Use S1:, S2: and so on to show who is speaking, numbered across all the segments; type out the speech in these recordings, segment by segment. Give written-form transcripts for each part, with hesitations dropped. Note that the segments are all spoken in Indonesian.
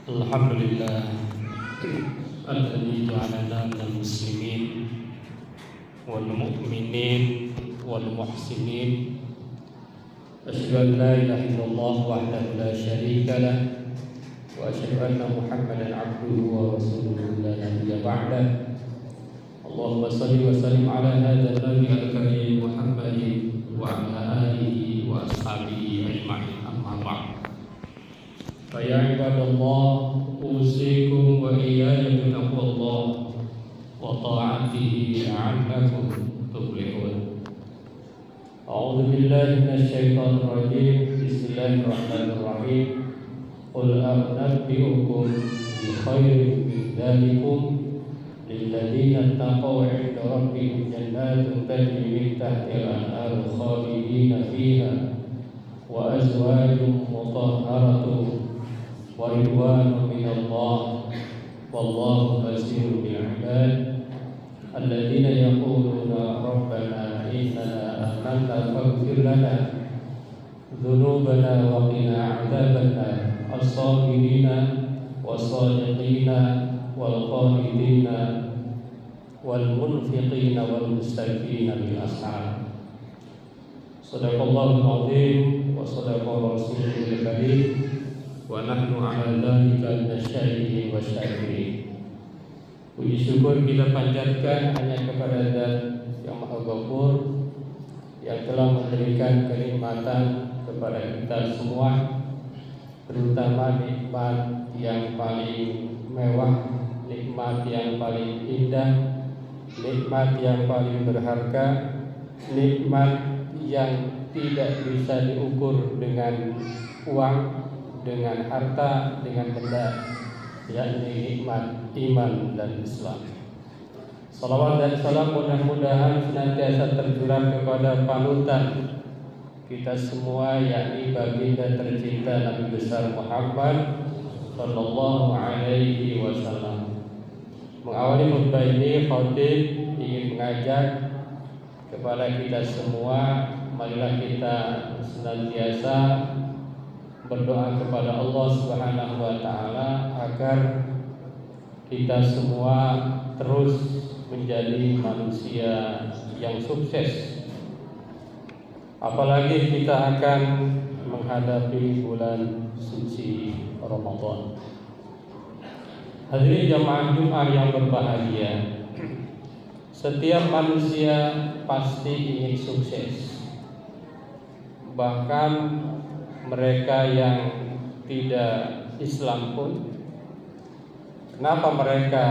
S1: Alhamdulillah alladzi ja'alana minal muslimin wal mu'minin wal muhsinin. Asyhadu an la ilaha illallah wahdahu la syarika lah wa asyhadu anna Muhammadan abduhu wa rasuluhu la nabiyya ba'dah. Allahumma shalli wa sallim ala hadzal nabi al-karim Muhammadin wa ala alihi wa ashabihi ajma'in, amma ba'd. Ya ibadallah, usikum wa iyaya bitaqwallah wa ta'atihi la'allakum tuflihun. A'udzu billahi minasy syaithanir rajim. Bismillahirrahmanirrahim. Qul a'unabbi'ukum bi khairin min dzalikum lil ladzina taqaw 'inda rabbihim jannatun tajri min tahtiha al-anharu khalidina fiha wa azwajun mutahharatun wa ridwanun minallah wallahu basirun bil ibad alladzina yaquluna rabbana innana amanna faghfir lana dzunubana wa qina adzabannar as-sabirina was-sadiqina wal qanitina wal munfiqina wal mustaqimina bil ashar. Sadaqallahul azim wa sadaqa rasulul karim wa nahnu ala dzalika minasyahidin wasyakirin. Puji syukur kita panjatkan hanya kepada Zat yang Maha Ghafur yang telah memberikan kenikmatan kepada kita semua, terutama nikmat yang paling mewah, nikmat yang paling indah, nikmat yang paling berharga, nikmat yang tidak bisa diukur dengan uang, dengan harta, dengan benda, yakni nikmat iman dan Islam. Salawat dan salam mudah-mudahan senantiasa tercurah kepada panutan kita semua, yakni baginda tercinta Nabi besar Muhammad sallallahu alaihi wasallam. Mengawali khutbah ini, khatib ingin mengajak kepada kita semua, marilah kita senantiasa berdoa kepada Allah Subhanahu wa taala agar kita semua terus menjadi manusia yang sukses. Apalagi kita akan menghadapi bulan suci Ramadan. Hadirin jamaah Jumat yang berbahagia, setiap manusia pasti ingin sukses. Bahkan mereka yang tidak Islam pun, kenapa mereka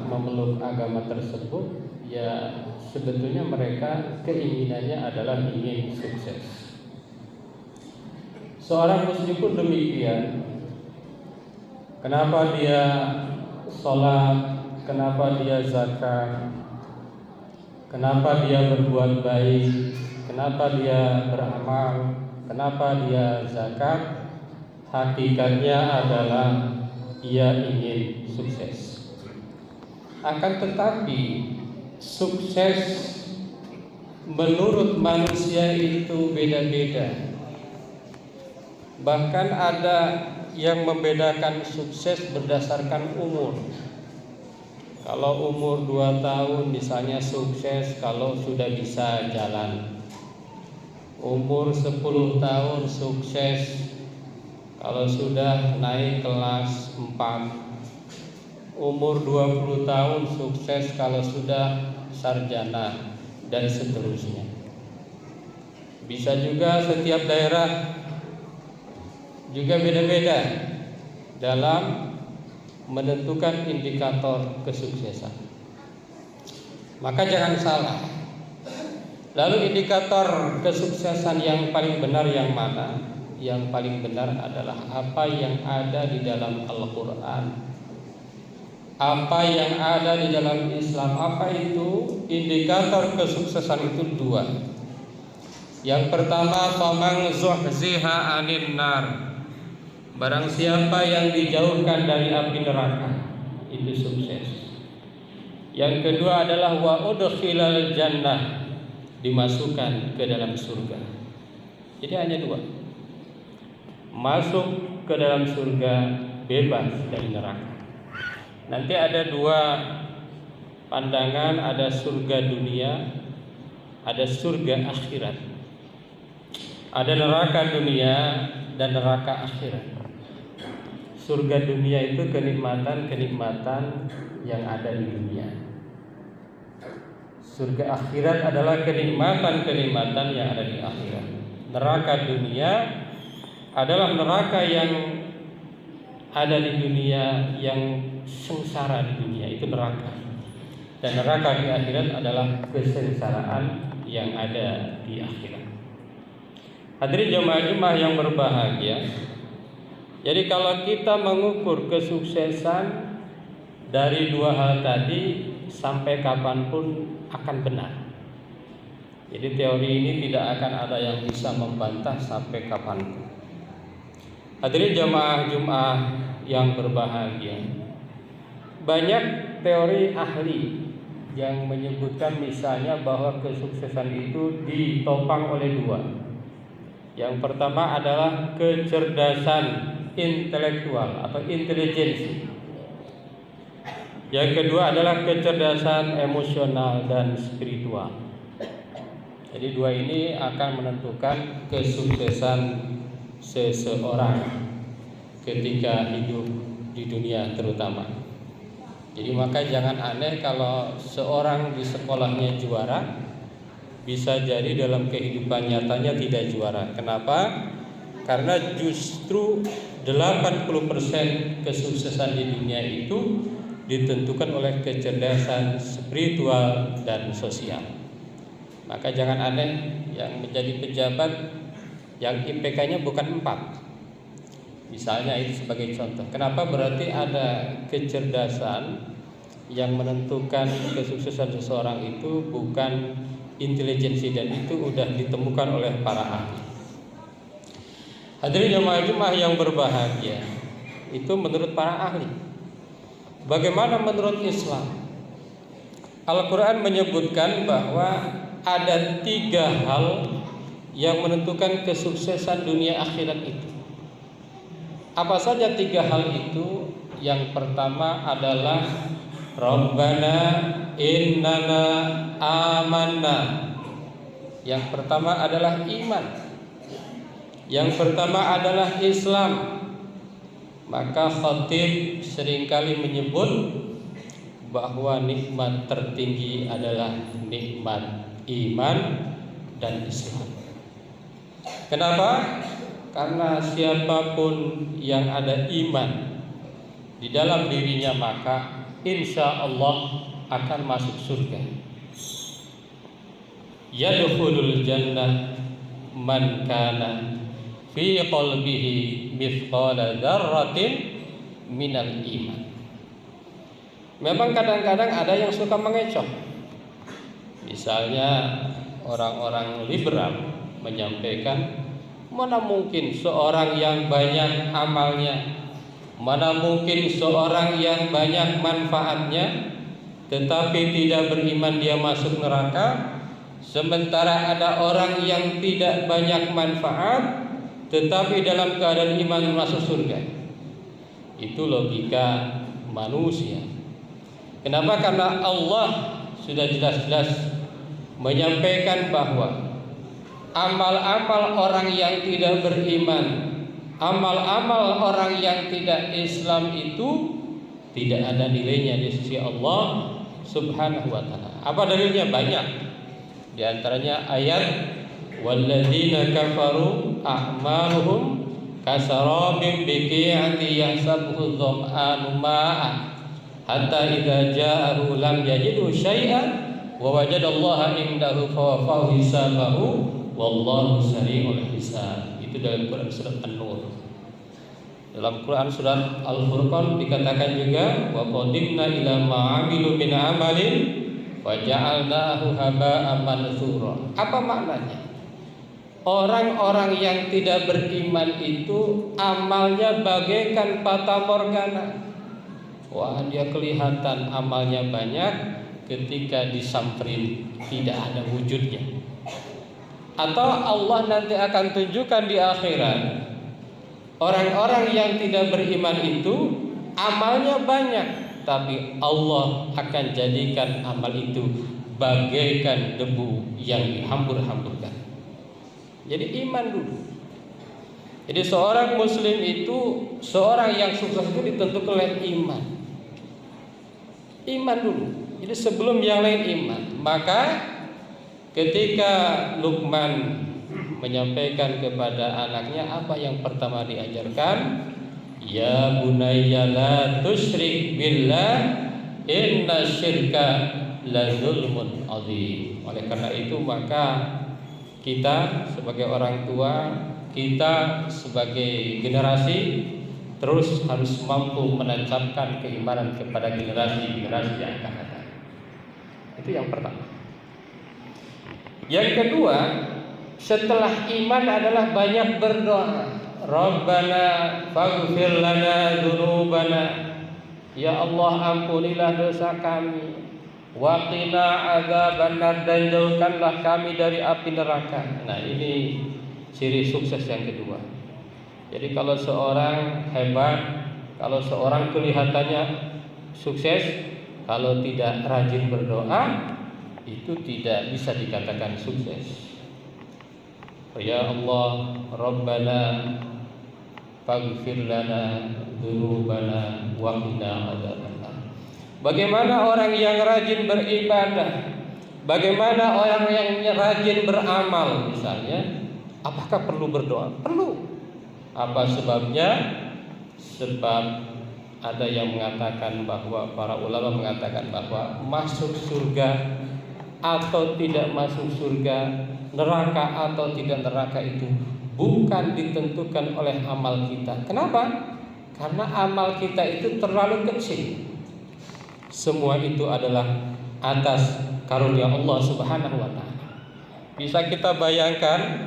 S1: memeluk agama tersebut? Ya, sebetulnya mereka keinginannya adalah ingin sukses. Seorang muslim pun demikian. Kenapa dia sholat? Kenapa dia zakat? Kenapa dia berbuat baik? Kenapa dia beramal? Kenapa dia zakat? Hakikatnya adalah ia ingin sukses. Akan tetapi sukses menurut manusia itu beda-beda. Bahkan ada yang membedakan sukses berdasarkan umur. Kalau umur 2 tahun misalnya sukses kalau sudah bisa jalan. Umur 10 tahun sukses kalau sudah naik kelas 4. Umur 20 tahun sukses kalau sudah sarjana, dan seterusnya. Bisa juga setiap daerah juga beda-beda dalam menentukan indikator kesuksesan. Maka jangan salah. Lalu indikator kesuksesan yang paling benar yang mana? Yang paling benar adalah apa yang ada di dalam Al-Quran, apa yang ada di dalam Islam. Apa itu? Indikator kesuksesan itu 2. Yang pertama, faman zuhziha 'anil nar, barang siapa yang dijauhkan dari api neraka, itu sukses. Yang kedua adalah wa udkhilal jannah, dimasukkan ke dalam surga. Jadi hanya 2. Masuk ke dalam surga bebas dari neraka. Nanti ada dua pandangan, ada surga dunia, ada surga akhirat. Ada neraka dunia dan neraka akhirat. Surga dunia itu kenikmatan-kenikmatan yang ada di dunia. Surga akhirat adalah kenikmatan-kenikmatan yang ada di akhirat. Neraka dunia adalah neraka yang ada di dunia, yang sengsara di dunia, itu neraka. Dan neraka di akhirat adalah kesengsaraan yang ada di akhirat. Hadirin jemaah-jemaah yang berbahagia, jadi kalau kita mengukur kesuksesan dari dua hal tadi, sampai kapanpun akan benar. Jadi teori ini tidak akan ada yang bisa membantah sampai kapanpun. Hadirin jemaah Jumat yang berbahagia, banyak teori ahli yang menyebutkan misalnya bahwa kesuksesan itu ditopang oleh dua. Yang pertama adalah kecerdasan intelektual atau intelijensi. Yang kedua adalah kecerdasan emosional dan spiritual. Jadi dua ini akan menentukan kesuksesan seseorang ketika hidup di dunia terutama. Jadi maka jangan aneh kalau seorang di sekolahnya juara, bisa jadi dalam kehidupan nyatanya tidak juara. Kenapa? Karena justru 80% kesuksesan di dunia itu ditentukan oleh kecerdasan spiritual dan sosial. Maka jangan aneh yang menjadi pejabat yang IPK-nya bukan 4. Misalnya itu sebagai contoh. Kenapa? Berarti ada kecerdasan yang menentukan kesuksesan seseorang itu bukan intelijensi, dan itu sudah ditemukan oleh para ahli. Hadirin jemaah yang berbahagia, itu menurut para ahli. Bagaimana menurut Islam? Al-Quran menyebutkan bahwa ada 3 hal yang menentukan kesuksesan dunia akhirat itu. Apa saja 3 hal itu? Yang pertama adalah Rabbana innana amanna. Yang pertama adalah iman. Yang pertama adalah Islam. Maka khatib seringkali menyebut bahwa nikmat tertinggi adalah nikmat iman dan Islam. Kenapa? Karena siapapun yang ada iman di dalam dirinya, maka insya Allah akan masuk surga. Yadkhulul jannah man kana fi qalbihi mithqala dzarratin minal iman. Memang kadang-kadang ada yang suka mengecoh. Misalnya orang-orang liberal menyampaikan, mana mungkin seorang yang banyak amalnya, mana mungkin seorang yang banyak manfaatnya tetapi tidak beriman dia masuk neraka, sementara ada orang yang tidak banyak manfaat tetapi dalam keadaan iman masuk surga. Itu logika manusia. Kenapa? Karena Allah sudah jelas-jelas menyampaikan bahwa amal-amal orang yang tidak beriman, amal-amal orang yang tidak Islam itu tidak ada nilainya di sisi Allah Subhanahu wa ta'ala. Apa dalilnya? Banyak. Di antaranya ayat walladzina kafaru a'maluhum kasarabin biqi'ati yahsabuhu dhama'anu ma'an hatta idza ja'ahu lam yajidhu syai'an wa wajadallaha indahu fawafahu hisabahu wallahu sari'ul hisab. Itu dalam Quran surat An-Nur. Dalam Quran surat Al-Furqan dikatakan juga wa qadimna ila ma'amilu min amalin wa ja'alnahu haba'an manthura. Apa maknanya? Orang-orang yang tidak beriman itu amalnya bagaikan fata morgana. Wah, dia kelihatan amalnya banyak, ketika disamperin tidak ada wujudnya. Atau Allah nanti akan tunjukkan di akhirat Orang-orang yang tidak beriman itu amalnya banyak, tapi Allah akan jadikan amal itu bagaikan debu yang dihambur-hamburkan. Jadi iman dulu. Jadi seorang muslim itu, seorang yang sukses itu ditentukan oleh iman. Iman dulu. Jadi sebelum yang lain iman. Maka ketika Luqman menyampaikan kepada anaknya, apa yang pertama diajarkan? Ya bunayya la tusyrik billah inna syirka la zulmun azim. Oleh karena itu maka kita sebagai orang tua, kita sebagai generasi terus harus mampu menancapkan keimanan kepada generasi-generasi yang akan datang. Itu yang pertama. Yang kedua, setelah iman adalah banyak berdoa. Rabbana faghfir lana dzunubana. Ya Allah, ampunilah dosa kami. Wa qina adzabannar, dan jauhkanlah kami dari api neraka. Nah, ini ciri sukses yang kedua. Jadi kalau seorang hebat, kalau seorang kelihatannya sukses, kalau tidak rajin berdoa, itu tidak bisa dikatakan sukses. Ya Allah, Rabbana faghfir lana dzunubana wa qina adzabannar. Bagaimana orang yang rajin beribadah? Bagaimana orang yang rajin beramal misalnya? Apakah perlu berdoa? Perlu. Apa sebabnya? Sebab ada yang mengatakan bahwa, para ulama mengatakan bahwa masuk surga atau tidak masuk surga, neraka atau tidak neraka itu bukan ditentukan oleh amal kita. Kenapa? Karena amal kita itu terlalu kecil. Semua itu adalah atas karunia Allah Subhanahu wa taala. Bisa kita bayangkan,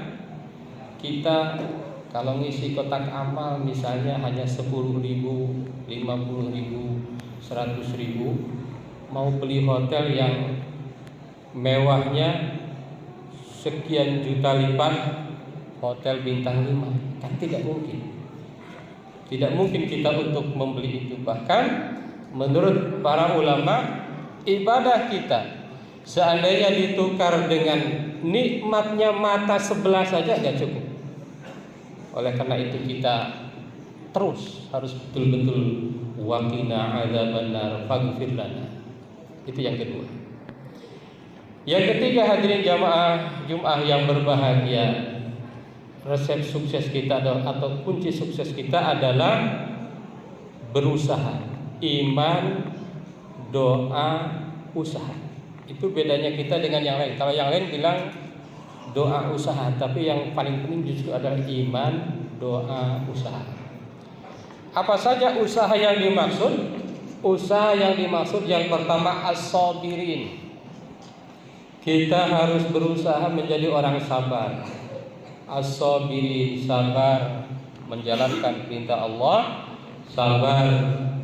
S1: kita kalau ngisi kotak amal misalnya hanya 10.000, 50.000, 100.000, mau beli hotel yang mewahnya sekian juta lipat, hotel bintang 5, kan tidak mungkin. Tidak mungkin kita untuk membeli itu. Bahkan menurut para ulama, ibadah kita seandainya ditukar dengan nikmatnya mata sebelah saja tidak cukup. Oleh karena itu kita terus harus betul-betul waqina adzabannar faghfir lana. Itu yang kedua. Yang ketiga, hadirin jamaah Jumat yang berbahagia, resep sukses kita atau kunci sukses kita adalah berusaha. Iman, doa, usaha. Itu bedanya kita dengan yang lain. Kalau yang lain bilang doa, usaha, tapi yang paling penting justru adalah iman, doa, usaha. Apa saja usaha yang dimaksud? Usaha yang dimaksud yang pertama as-sabirin. Kita harus berusaha menjadi orang sabar. As-sabirin, sabar menjalankan perintah Allah, sabar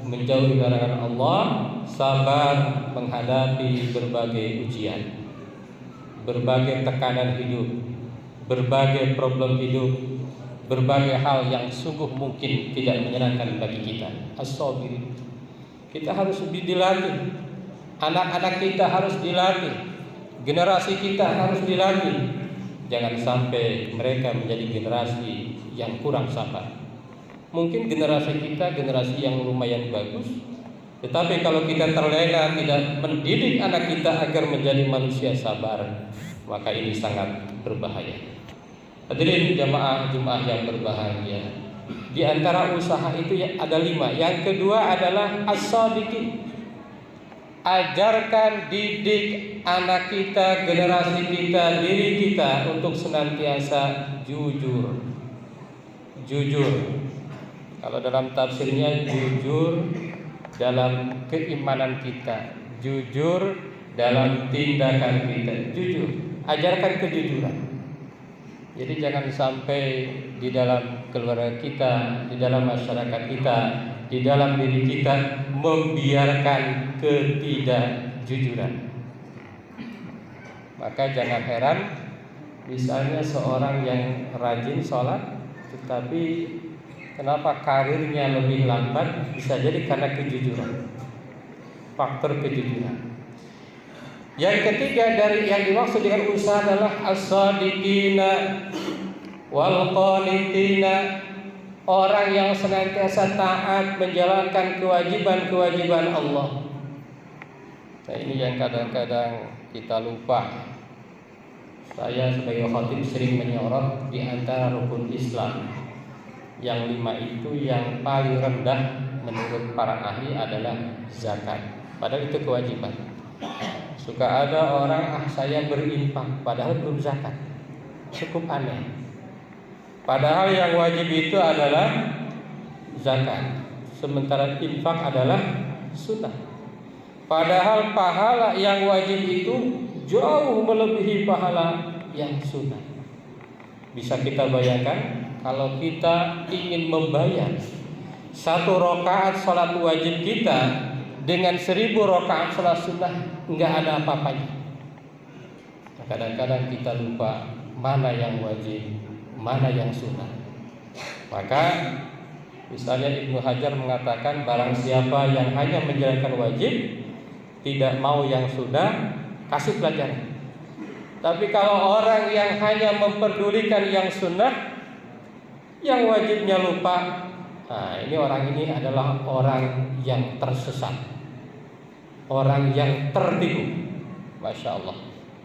S1: menjauhi larangan Allah, sabar menghadapi berbagai ujian, berbagai tekanan hidup, berbagai problem hidup, berbagai hal yang sungguh mungkin tidak menyenangkan bagi kita. As-sabirin. Kita harus dilatih. Anak-anak kita harus dilatih. Generasi kita harus dilatih. Jangan sampai mereka menjadi generasi yang kurang sabar. Mungkin generasi kita generasi yang lumayan bagus, tetapi kalau kita terlena tidak mendidik anak kita agar menjadi manusia sabar, maka ini sangat berbahaya. Hadirin jamaah Jumat yang berbahagia, di antara usaha itu ada 5. Yang kedua adalah as-sadiqin. Ajarkan, didik anak kita, generasi kita, diri kita untuk senantiasa jujur. Jujur. Kalau dalam tafsirnya, jujur dalam keimanan kita, jujur dalam tindakan kita. Jujur. Ajarkan kejujuran. Jadi jangan sampai di dalam keluarga kita, di dalam masyarakat kita, di dalam diri kita membiarkan ketidakjujuran. Maka jangan heran misalnya seorang yang rajin sholat tetapi kenapa karirnya lebih lambat? Bisa jadi karena kejujuran, faktor kejujuran. Yang ketiga dari yang dimaksud dengan usaha adalah as-sadiqina wal qanitina, orang yang senantiasa taat menjalankan kewajiban-kewajiban Allah. Nah, ini yang kadang-kadang kita lupa. Saya sebagai khatib sering menyorot di antara rukun Islam yang 5 itu yang paling rendah menurut para ahli adalah zakat. Padahal itu kewajiban. Suka ada orang, saya berinfak padahal belum zakat. Cukup aneh. Padahal yang wajib itu adalah zakat, sementara infak adalah sunnah. Padahal pahala yang wajib itu jauh melebihi pahala yang sunnah. Bisa kita bayangkan kalau kita ingin membayar 1 rakaat salat wajib kita dengan 1000 rakaat salat sunnah, enggak ada apa-apanya. Kadang-kadang kita lupa mana yang wajib, mana yang sunnah. Maka misalnya Ibnu Hajar mengatakan barang siapa yang hanya menjalankan wajib, tidak mau yang sunnah, kasih pelajaran. Tapi kalau orang yang hanya memperdulikan yang sunnah, yang wajibnya lupa, nah ini orang ini adalah orang yang tersesat, orang yang tertipu. Masya Allah.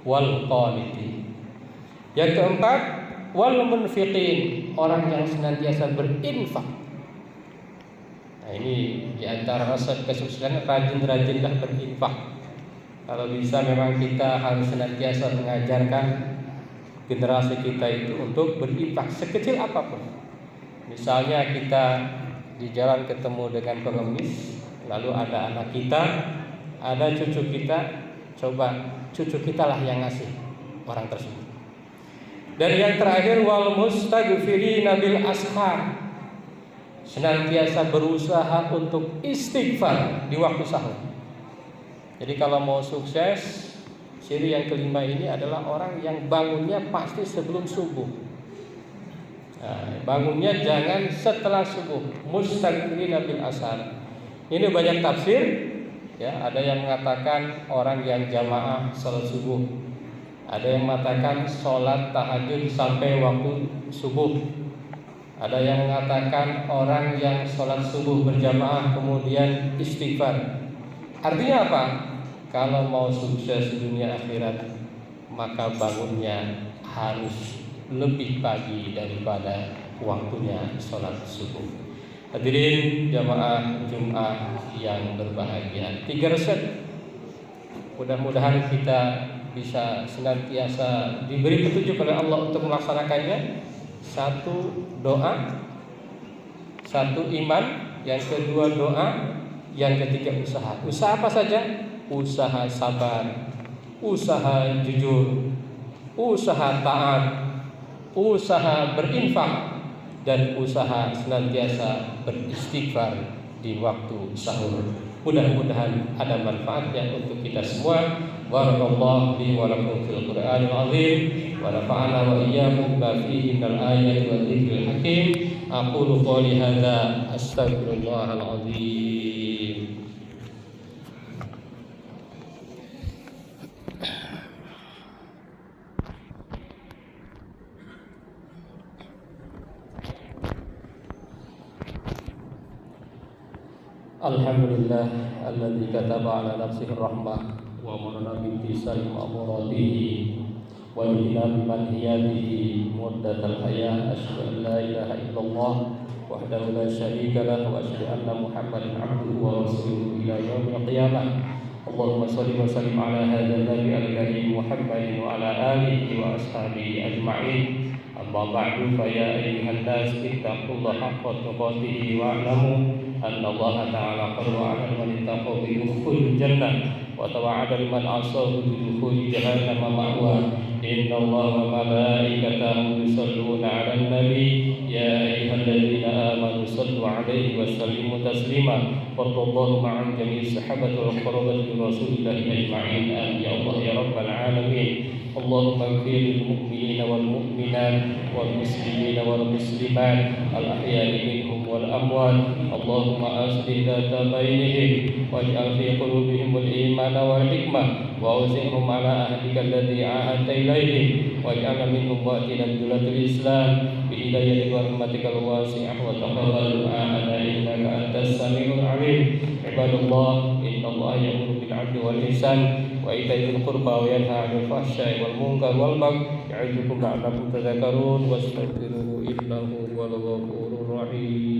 S1: Wal qanitin. Yang keempat, wal munfiqin, orang yang senantiasa berinfak. Nah ini diantara resep kesuksesan, rajin-rajinlah berinfak. Kalau bisa memang kita harus senantiasa mengajarkan generasi kita itu untuk berinfak sekecil apapun. Misalnya kita di jalan ketemu dengan pengemis, lalu ada anak kita, ada cucu kita, coba cucu kita lah yang ngasih orang tersebut. Dan yang terakhir, wal mustaghfirina bil ashar, senantiasa berusaha untuk istighfar di waktu sahur. Jadi kalau mau sukses, ciri yang kelima ini adalah orang yang bangunnya pasti sebelum subuh. Nah, bangunnya jangan setelah subuh. Mustaghfirina bil ashar. Ini banyak tafsir. Ya, ada yang mengatakan orang yang jamaah salat subuh. Ada yang mengatakan sholat tahajud sampai waktu subuh. Ada yang mengatakan orang yang sholat subuh berjamaah kemudian istighfar. Artinya apa? Kalau mau sukses dunia akhirat, maka bangunnya harus lebih pagi daripada waktunya sholat subuh. Hadirin jamaah Jumat yang berbahagia, 3 resep mudah-mudahan kita bisa senantiasa diberi petunjuk oleh Allah untuk melaksanakannya. 1, doa. 1, iman. Yang kedua, doa. Yang ketiga, usaha. Usaha apa saja? Usaha sabar, usaha jujur, usaha taat, usaha berinfak, dan usaha senantiasa beristighfar di waktu sahur. Mudah-mudahan ada manfaatnya untuk kita semua. Barakallahu li wa lakum fil Qur'anil azim wa nafa'ana wa iyyakum bima fihi minal ayati wa dzikril hakim. Aqulu qouli hadza astaghfirullahal azim. Alhamdulillah alladzi kataba ala nafsihi rahmah wa amarna bi imtisali ma'muratihi wa ijtinabi manhiyatihi muddatal hayat. Asyhadu an la ilaha illallah wahdahu la syarika lahu wa asyhadu anna Muhammadan abduhu wa rasuluhu ila yaumil qiyamah. Allahumma shalli wa sallim ala hadzal nabi al-karim Muhammadin wa ala alihi wa ashabihi ajma'in. Amma ba'du, fa ya ayyuhan nas ittaqullaha haqqa tuqatih wa a'lamu anna Allah ta'ala qad wa'ada man ittaqa bi dukhulil jannah wa tawa'ada liman 'asahu bi dukhulil jahannam ma'wa. Inna Allah wa malaikatahu yusholluna 'alan nabi ya ayyuhalladzina amanu shallu 'alaihi wa sallimu taslima. وارض اللهم عن جميع الصحابة والقرابة من رسول الله أجمعين آمين يا الله يا رب العالمين. اللهم اغفر للمؤمنين والمؤمنات والمسلمين والمسلمات الأحياء منهم والأموات. اللهم أصلح ذات بينهم واجعل في قلوبهم الإيمان والحكمة وأوزعهم على عهدك الذي عاهدت إليهم واجعل منهم وأتنا بدولة الإسلام بهدايتك ورحمتك الواسعة وتقبل دعاءنا إنك أنت السميع العليم. عباد الله إن الله يأمر بالعدل والإحسان وإيتاء ذي القربى وينهى عن الفحشاء والمنكر والبغي يعظكم لعلكم تذكرون واستغفروه إنه هو الغفور الرحيم.